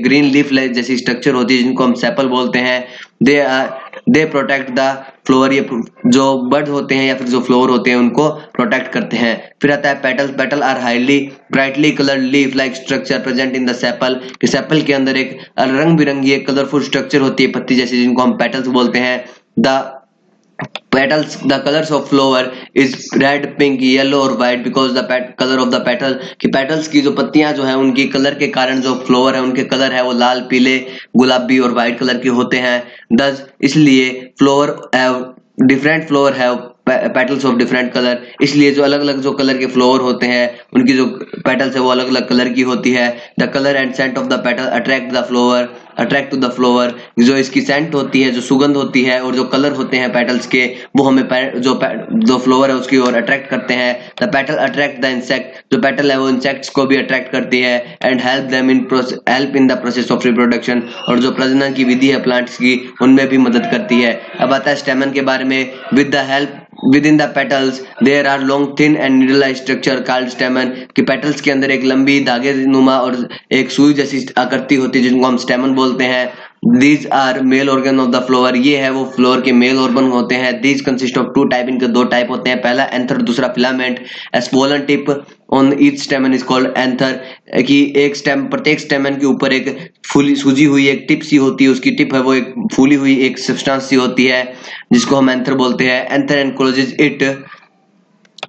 ग्रीन लीफ जैसी स्ट्रक्चर होती है जिनको हम सेपल बोलते हैं। दे प्रोटेक्ट द फ्लावर, ये जो बर्ड होते हैं या फिर जो फ्लावर होते हैं उनको प्रोटेक्ट करते हैं। फिर आता है petals, petal are highly brightly coloured leaf like structure present in the sepal, कि सेपल के अंदर एक रंग बिरंगी एक कलरफुल स्ट्रक्चर होती है पत्ती जैसी, जिनको हम पेटल्स बोलते हैं। The petals, the colors of flower is red, pink, yellow और white because the color of the petal, कि petals की जो पत्तियां जो है उनकी कलर के कारण जो फ्लावर है उनके कलर है वो लाल, पीले, गुलाबी और व्हाइट कलर के होते हैं। thus इसलिए flower have different flower have petals of different colour, इसलिए जो अलग अलग जो कलर के फ्लावर होते हैं उनकी जो पेटल्स है वो अलग अलग कलर की होती है। The colour and scent of the petal attract to the flower, जो इसकी सेंट होती है, जो सुगंध होती है, और जो कलर होते हैं पेटल्स के वो हमें जो फ्लावर है उसकी ओर अट्रैक्ट करते हैं। The petal attract the insect, जो पेटल है वो इंसेक्ट्स को भी अट्रैक्ट करती है। And help in the process of reproduction, और जो प्रजनन की विधि है प्लांट्स की उनमें भी मदद करती है। अब आता है स्टेमन के बारे में। With the help Within the petals there are long thin and needle-like structure called stamen, कि पेटल्स के अंदर एक लंबी धागे नुमा और एक सुई जैसी आकृति होती है जिनको हम स्टेमन बोलते हैं। These are male organ of the flower, ये है वो फ्लावर के मेल ऑर्गन होते हैं। These consist of two type, इनके दो टाइप होते हैं, पहला एंथर, दूसरा filament. A swollen tip on each stamen is called anther, कि एक स्टेम, प्रत्येक स्टेमन के ऊपर एक फूली सूजी हुई एक टिप सी होती है, उसकी टिप है वो एक फूली हुई एक सब्सटेंस सी होती है जिसको हम एंथर बोलते हैं। Anther encloses it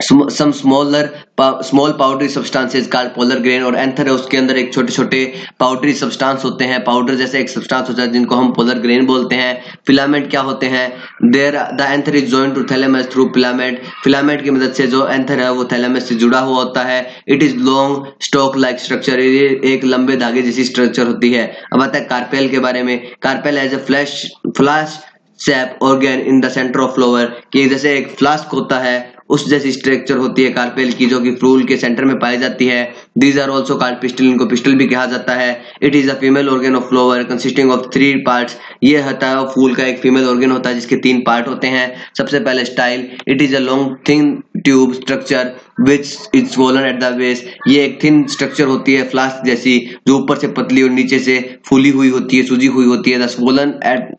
some small powdery substances called polar grain, और एंथर है उसके अंदर एक छोटे छोटे पाउडरी सब्सटेंस होते हैं, पाउडर जैसे एक सब्सटेंस होता है जिनको हम पोलर ग्रेन बोलते हैं। फिलामेंट क्या होते हैं? There the anther is joined to thalamus through filament, filament की मदद से जो एंथर है वो थैलेमस से जुड़ा हुआ होता है। It is long stock like structure, ये एक लंबे धागे जैसी स्ट्रक्चर होती है। अब आता है कार्पेल के बारे में। Carpel is a flask shape organ in the centre of flower, कि जैसे एक फ्लास्क होता है उस जैसी स्ट्रक्चर होती है कार्पेल की, जो कि फूल के सेंटर में पाई जाती है। These are also called pistil, इनको पिस्टल भी कहा जाता है। It is a female organ of flower consisting of 3 parts, ये होता है फूल का एक फीमेल ऑर्गन होता है जिसके 3 पार्ट होते हैं। सबसे पहले style, it is a long thin tube structure which is swollen at the base, ये एक थिन स्ट्रक्चर होती है फ्लास्क जैसी, जो ऊपर से पतली और नीचे से फूली हुई होती है, सूजी हुई होती है। The swollen at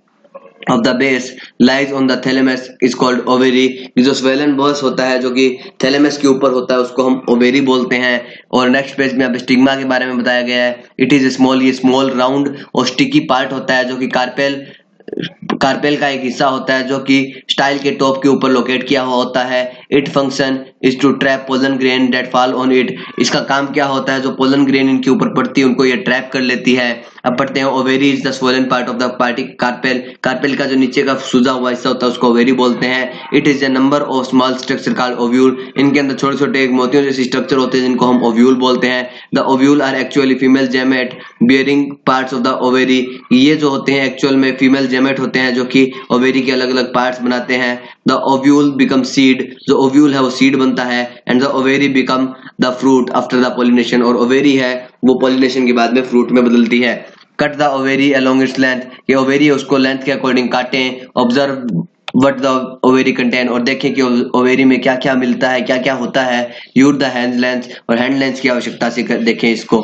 of the base lies on the thalamus is called ovary, जो swollen base होता है जो कि थैलेमस के ऊपर होता है उसको हम ओवेरी बोलते हैं। और नेक्स्ट पेज में अब स्टिग्मा के बारे में बताया गया है। इट इज स्मॉल, ये स्मॉल राउंड और स्टिकी पार्ट होता है जो कि कार्पेल का एक हिस्सा होता है जो कि स्टाइल के टॉप के ऊपर लोकेट किया हुआ होता है। It function is to trap pollen grain that fall on it, इसका काम क्या होता है? जो पोलन ग्रेन इनके ऊपर पड़ती है उनको ये ट्रैप कर लेती है। अब पढ़ते हैं ovary is the swollen part of the party carpel. Carpel का जो नीचे का सूजा हुआ हिस्सा होता है उसको ओवेरी बोलते हैं। It is a number of small structure called ovule. इनके अंदर छोटे छोटे मोतियों जैसे स्ट्रक्चर होते हैं जिनको हम ओव्यूल बोलते हैं। The ovule are actually female gamete bearing parts of the ovary. ये जो होते हैं एक्चुअल में फीमेल जेमेट होते हैं जो कि ओवेरी के अलग अलग पार्ट्स बनाते हैं। The ovule become seed. जो ओव्यूल है वो सीड बनता है। And the ovary become the fruit after the pollination. और ओवेरी है वो पॉलिनेशन के बाद में फ्रूट में बदलती है। Cut the ovary along its length. ये ओवेरी है उसको लेंथ के अकॉर्डिंग काटें। Observe what the ovary contain. और देखें कि ओवेरी में क्या क्या मिलता है, क्या क्या होता है। Use the hand lens. और हैंड लेंथ की आवश्यकता से देखें इसको।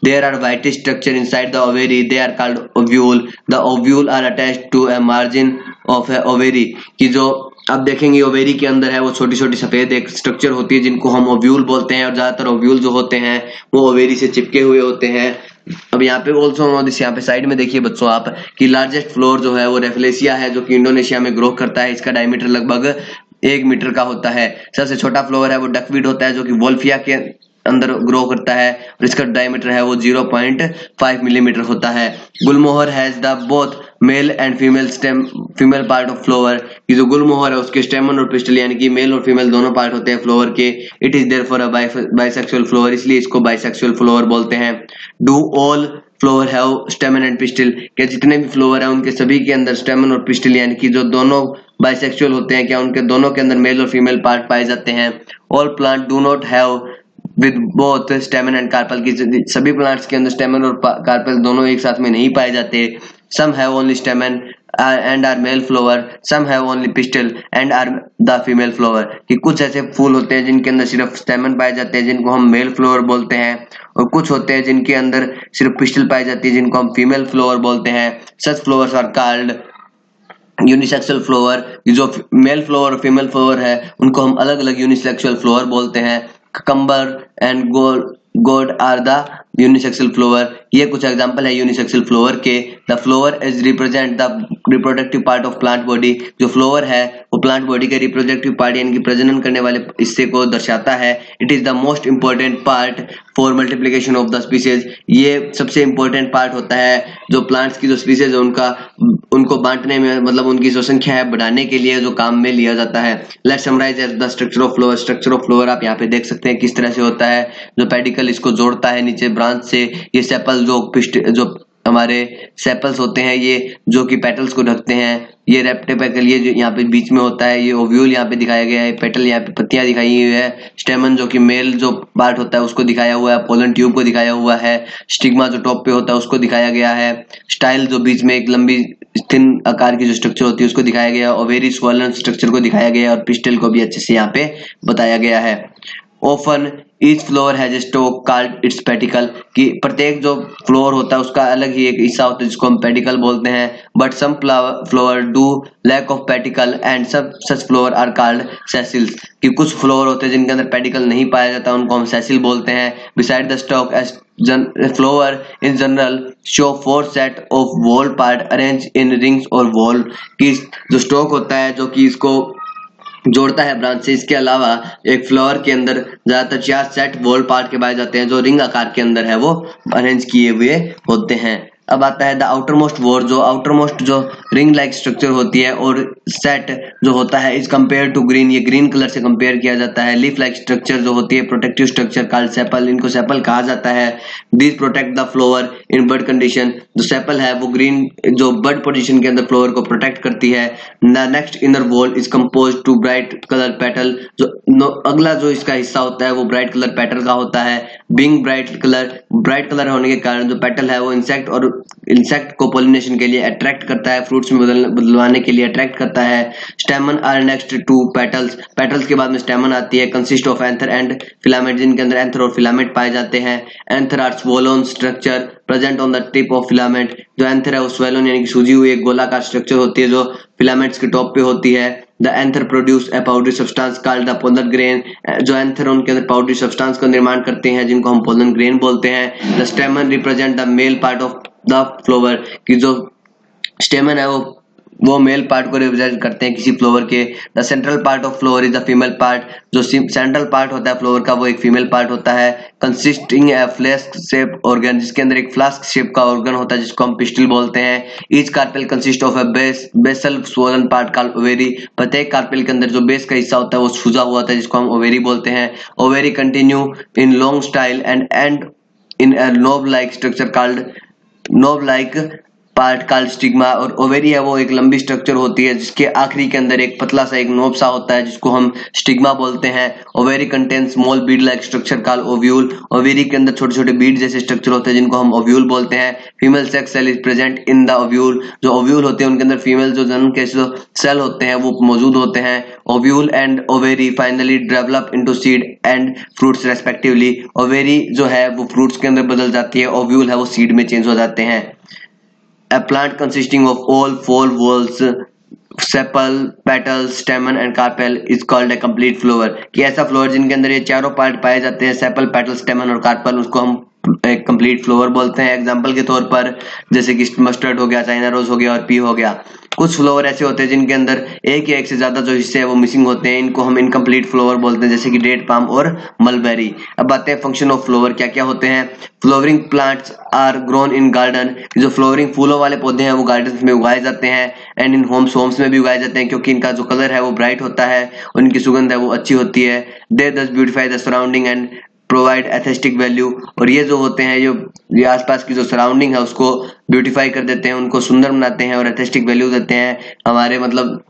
There are white structure inside the ovary, they are called ovule. The ovule are attached to a margin of a ovary. की जो अब देखेंगे ओवेरी के अंदर है वो छोटी छोटी सफेद एक स्ट्रक्चर होती है जिनको हम ओव्यूल बोलते हैं। और ज्यादातर ओव्यूल जो होते हैं वो ओवेरी से चिपके हुए होते हैं। अब यहाँ पे ऑल्सो नोटिस, यहाँ पे साइड में देखिए बच्चों आप कि लार्जेस्ट फ्लोर जो है वो रेफलेसिया है जो कि इंडोनेशिया में ग्रो करता है। इसका डायमीटर लगभग 1 मीटर का होता है। सबसे छोटा फ्लोर है वो डकवीड होता है जो कि वोल्फिया के अंदर ग्रो करता है और इसका डायमीटर है वो 0.5 मिलीमीटर होता है। Gulmohar has the both male and female stem female part of flower. ये जो गुलमोहर है उसके स्टेमन और पिस्टल यानी कि मेल और फीमेल दोनों पार्ट होते हैं फ्लावर के। It is therefore a bisexual flower, इसलिए इसको बाइसेक्सुअल फ्लावर बोलते हैं। Do all flower have स्टेमन and pistol. क्या जितने भी फ्लावर हैं उनके सभी के अंदर स्टेमन और पिस्टल यानी कि जो दोनों बाइसेक्सुअल होते हैं क्या उनके दोनों के अंदर मेल और फीमेल पार्ट पाए जाते हैं। All plant do not have with both stamen and carpel. की सभी प्लांट्स के अंदर स्टेमन और कार्पल दोनों एक साथ में नहीं पाए जाते। Some have only stamen and are male flower, some have only pistil and are the female flower. कि कुछ ऐसे फूल होते हैं जिनके अंदर सिर्फ स्टेमन पाए जाते हैं जिनको हम मेल फ्लावर बोलते हैं। और कुछ होते हैं जिनके अंदर सिर्फ पिस्टल पाई जाती है जिनको हम फीमेल फ्लावर बोलते हैं। Such flowers are called unisexual flower. जो मेल फ्लावर और फीमेल फ्लावर है उनको हम अलग अलग यूनिसेक्सुअल फ्लावर बोलते हैं। Cucumber and gourd are the unisexual flower. ये कुछ एग्जांपल है यूनिसेक्सुअल फ्लावर के। The flower is represent the reproductive part of plant body. जो फ्लावर है वो प्लांट बॉडी के रिप्रोडक्टिव पार्ट यानी कि प्रजनन करने वाले हिस्से को दर्शाता है। It is the most important part for multiplication of the species. ये सबसे इंपॉर्टेंट पार्ट होता है जो प्लांट्स की जो स्पीसीज है उनको बांटने में, मतलब उनकी जो संख्या है बढ़ाने के लिए जो काम में लिया जाता है। Let's summarise as the structure of flower. Structure of flower आप यहाँ पे देख सकते हैं किस तरह से होता है। जो पेडिकल इसको जोड़ता है नीचे ब्रांच से। ये सेपल जो हमारे सेपल्स होते हैं ये जो कि पेटल्स को ढकते हैं। ये रेप्टेपेकल ये जो यहाँ पे बीच में होता है। ये ओव्यूल यहाँ पे दिखाया गया है। पेटल यहाँ पे पत्तियां दिखाई हुई है। स्टेमन जो कि मेल जो पार्ट होता है उसको दिखाया हुआ है। पोलन ट्यूब को दिखाया हुआ है। स्टिग्मा जो टॉप पे होता है उसको दिखाया गया है। स्टाइल जो बीच में एक लंबी थिन आकार की जो स्ट्रक्चर होती है उसको दिखाया गया है। ओवेरी स्वॉलन स्ट्रक्चर को दिखाया गया है और पिस्टल को भी अच्छे से यहाँ पे बताया गया है। Often each flower has a stalk called its pedicel. कि प्रत्येक जो फ्लोर होता है उसका अलग ही एक हिस्सा होता है जिसको हम पेडिकल बोलते हैं। But some flower do lack of pedicel and sub such flower are called sessiles. कि कुछ फ्लोर होते हैं जिनके अंदर पेडिकल नहीं पाया जाता उनको हम सेसिल बोलते हैं। Beside the stalk each flower in general show 4 set of whorl part arrange in rings और वॉल। की जो स्टोक होता है जो कि इसको जोड़ता है ब्रांच से, इसके अलावा एक फ्लावर के अंदर ज्यादातर 4 सेट वॉल पार्ट के पाए जाते हैं जो रिंग आकार के अंदर है वो अरेंज किए हुए होते हैं। अब आता है द आउटर मोस्ट वॉर। जो आउटर मोस्ट जो रिंग लाइक स्ट्रक्चर होती है और सेट जो होता है इज कंपेयर टू ग्रीन। ये ग्रीन कलर से कंपेयर किया जाता है। लीफ लाइक स्ट्रक्चर जो होती है प्रोटेक्टिव स्ट्रक्चर कॉल्ड सेपल। इनको सेपल कहा जाता है। This protect the flower in bud condition. जो सेपल है वो ग्रीन जो बड पोजीशन के अंदर फ्लावर को प्रोटेक्ट करती है। The next inner whorl is compose to bright colour petal. जो अगला जो इसका हिस्सा होता है वो ब्राइट कलर पेटल का होता है। बीइंग ब्राइट कलर होने के कारण जो पेटल है वो इंसेक्ट को पॉलिनेशन के लिए अट्रैक्ट करता है। फ्रूट्स में बदलवाने के लिए अट्रैक्ट करता है। Stamen are next to petals के बाद में स्टेमन आती है। Consist of anther and filament जिनके अंदर एंथर और फिलामेंट पाए जाते हैं। Anther are swollen structure present on the tip of filament. जो एंथर है वो स्वोलन यानी कि सूजी हुई एक गोलाकार स्ट्रक्चर होती है जो फिलामेंट्स के टॉप पे होती है। The anther produce a powdery substance called the pollen grain. जो एंथर उनके अंदर पाउडरी सब्सटेंस का निर्माण करते हैं जिनको हम पोलन ग्रेन बोलते हैं। The स्टेमन represent the male part of the flower. की जो स्टेमन है वो वो मेल पार्ट को रिप्रेजेंट करते हैं किसी फ्लावर के। The central part of flower is the female part, जो सेंट्रल पार्ट होता है फ्लावर का वो एक फीमेल पार्ट होता है। कंसिस्टिंग ए फ्लास्क शेप ऑर्गन, जिसके अंदर एक फ्लास्क शेप का ऑर्गन होता है जिसको हम पिस्टिल बोलते हैं। Each carpel consist of a basal swollen part called ovary, प्रत्येक कार्पेल के अंदर जो बेस का हिस्सा होता है वो सूजा हुआ होता है जिसको हम ओवेरी बोलते हैं। Ovary continue in long style and end in a knob like structure called knob like part called stigma, और ओवेरी है वो एक लंबी स्ट्रक्चर होती है जिसके आखिरी के अंदर एक पतला सा एक नोब सा होता है जिसको हम स्टिग्मा बोलते हैं। Ovary contain small Beed like structure called ovule, ovary के अंदर छोटे छोटे बीड जैसे स्ट्रक्चर होते हैं जिनको हम ओव्यूल बोलते हैं। Female sex cell is present in the ovule, जो ओव्यूल होते हैं उनके अंदर फीमेल जो जन्म के जो सेल होते हैं वो मौजूद होते हैं। Ovule and ovary finally develop into seed and fruits respectively, ovary जो है वो फ्रूट्स के अंदर बदल जाती है, ओव्यूल है वो सीड में चेंज हो जाते हैं। A plant consisting of all four whorls, sepal, petal, stamen and carpel is called a complete flower, कि ऐसा फ्लोवर जिनके अंदर ये चारों पार्ट पाए जाते हैं सेपल, पेटल, स्टेमन और कार्पल, उसको हम एक कंप्लीट फ्लोवर बोलते हैं। एग्जांपल के तौर पर जैसे कि मस्टर्ड हो गया, चाइना रोज हो गया और पी हो गया। कुछ फ्लोवर ऐसे होते हैं जिनके अंदर एक या एक से ज्यादा जो हिस्से हैं वो मिसिंग होते हैं, इनको हम इनकम्प्लीट फ्लोवर बोलते हैं, जैसे कि डेट पाम और मलबेरी। अब बातें हैं फंक्शन ऑफ फ्लोवर क्या क्या होते हैं। Flowering plants are grown in garden, जो फ्लोवरिंग फूलों वाले पौधे हैं वो गार्डन में उगाए जाते हैं। एंड इन होम्स में भी उगाए जाते हैं क्योंकि इनका जो कलर है वो ब्राइट होता है और इनकी सुगंध है वो अच्छी होती है। दे दस beautify the surrounding and provide aesthetic value, और ये जो होते हैं ये आसपास की जो सराउंडिंग है उसको ब्यूटीफाई कर देते हैं, उनको सुंदर बनाते हैं और एस्थेटिक वैल्यू देते हैं। हमारे मतलब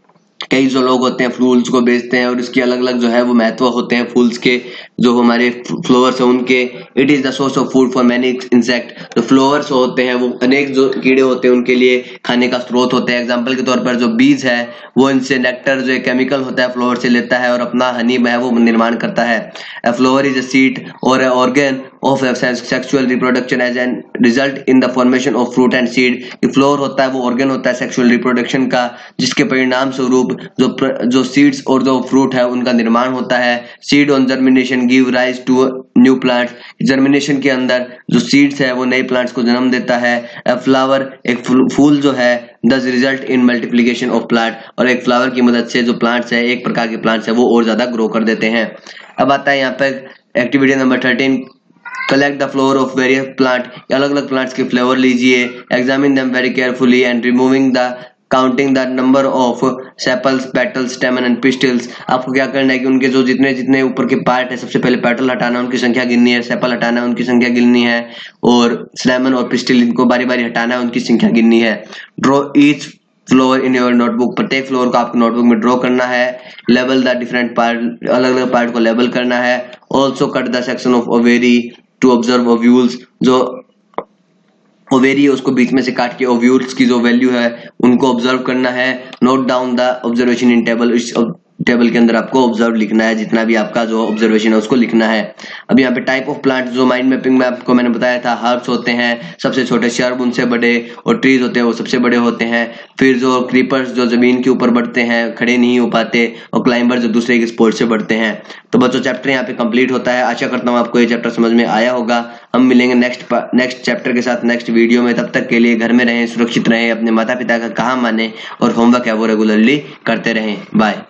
कई जो लोग होते हैं फूल्स को बेचते हैं और इसके अलग अलग जो है वो महत्व होते हैं फूल्स के, जो हमारे फ्लावर्स हैं उनके। It is the source of food for many insect, जो फ्लावर्स होते हैं वो अनेक जो कीड़े होते हैं उनके लिए खाने का स्रोत होते हैं। एग्जांपल के तौर पर जो बीज है वो इनसे नेक्टर जो केमिकल होता है फ्लावर से लेता है और अपना हनी में वो निर्माण करता है। A flower is a seed और a organ of sexual reproduction as an result in the formation of fruit and seed. Flower होता है वो ऑर्गन होता है सेक्सुअल रिप्रोडक्शन का, जिसके परिणाम स्वरूप जो सीड्स और जो फ्रूट है उनका निर्माण होता है। Seed on germination give rise to new plants, germination के अंदर जो सीड्स है वो नए प्लांट्स को जन्म देता है। ए फ्लावर एक फूल जो है does result in multiplication of plant, और एक फ्लावर की मदद से जो प्लांट्स है एक प्रकार के प्लांट्स है वो और ज्यादा ग्रो कर देते हैं। अब आता है यहाँ पे activity number 13, collect the floor of various plant, अलग अलग प्लांट्स के फ्लेवर लीजिए। Examine them very carefully and removing the counting the number of sepals, petals, stamen and pistils. आपको क्या करना है कि उनके जो जितने जितने ऊपर के पार्ट है सबसे पहले पेटल हटाना, उनकी संख्या गिननी है, सेपल हटाना है, उनकी संख्या गिननी है, और स्टेमन और पिस्टिल इनको बारी बारी हटाना है, उनकी संख्या गिननी है। Draw each floor in your notebook, प्रत्येक फ्लोर को आपको नोटबुक में ड्रॉ करना है। लेबल द डिफरेंट पार्ट, अलग अलग पार्ट को लेबल करना है। Also cut the section of ovary to observe ovules, जो ओवेरी है उसको बीच में से काट के ओव्यूल्स की जो वैल्यू है उनको ऑब्जर्व करना है। Note down the observation in table, इस टेबल के अंदर आपको ऑब्जर्व लिखना है, जितना भी आपका जो ऑब्जर्वेशन है उसको लिखना है। अब यहाँ पे टाइप ऑफ प्लांट जो माइंड मैपिंग में आपको मैंने बताया था, हर्ब्स होते हैं सबसे छोटे, शर्ब उनसे बड़े, और ट्रीज होते हैं वो सबसे बड़े होते हैं। फिर जो क्रीपर्स जो जमीन के ऊपर बढ़ते हैं, खड़े नहीं हो पाते, और क्लाइंबर जो दूसरे के स्पोर्ट से बढ़ते हैं। तो बच्चों चैप्टर यहाँ पे कंप्लीट होता है। आशा करता हूँ आपको ये चैप्टर समझ में आया होगा। हम मिलेंगे नेक्स्ट चैप्टर के साथ नेक्स्ट वीडियो में। तब तक के लिए घर में रहें, सुरक्षित रहें, अपने माता पिता का कहा माने और होमवर्क है वो रेगुलरली करते रहें। बाय।